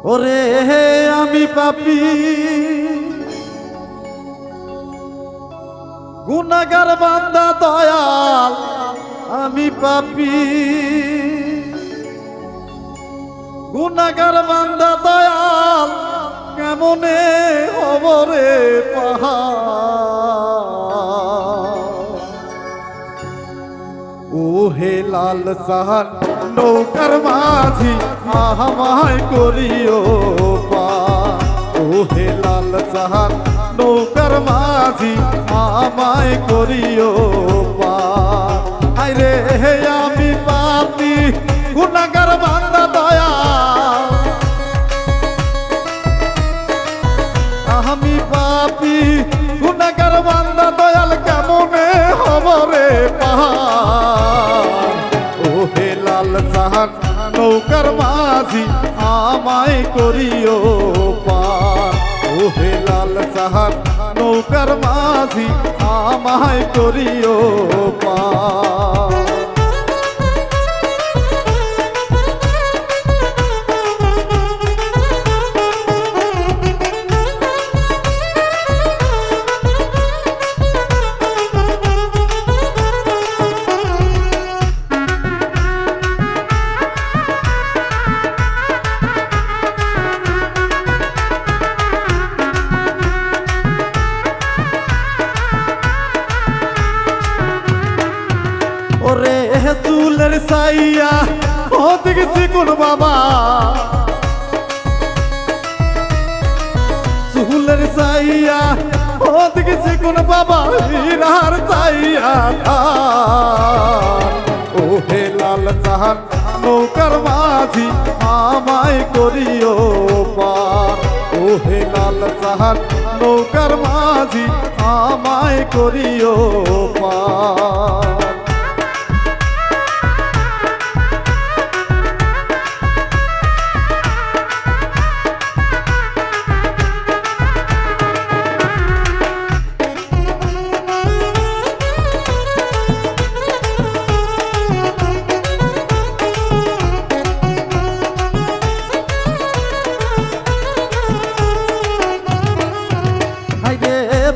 ওরে আমি পাপী গুনাহগার বান্দা দয়াল আমি পাপী গুনাহগার বান্দা দয়াল কেমনে হব রে ও হে লাল সাহান নৌকার মাঝি আমায় করিও পার ও হে লাল সাহান নৌকার মাঝি আমায় করিও পার আই রে হে আমি পাপী গুনাহগার বান্দা দয়াল আমি পাপী গুনাহগার বান্দা দয়াল কেমনে হব রে পার ও হে লাল সাহান নৌকার মাঝি আমায় করিও পার ও হে লাল সাহান নৌকার মাঝি আমায় করিও পার ওরে চুলের সাইয়া ও দেখেছি কোন বাবা চুলের সাইয়া ও দেখেছি কোন বাবা হীরার সাইয়া ও হে লাল সাহান নৌকার মাঝি আমায় করিও পার ও হে লাল সাহান নৌকার মাঝি আমায় করিও পার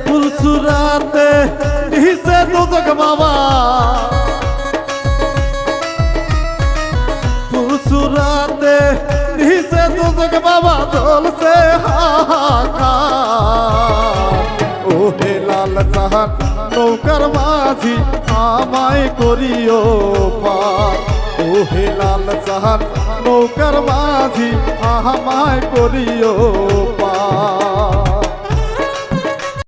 ফুলসুরাতে হিসে দুজক বাবা ফুলসুরাতে হিসে দুজক বাবা চলছে হাহাকার ও হে লাল সাহান নৌকার মাঝি আমায় করিও পার ও হে লাল সাহান নৌকার মাঝি আমায় করিও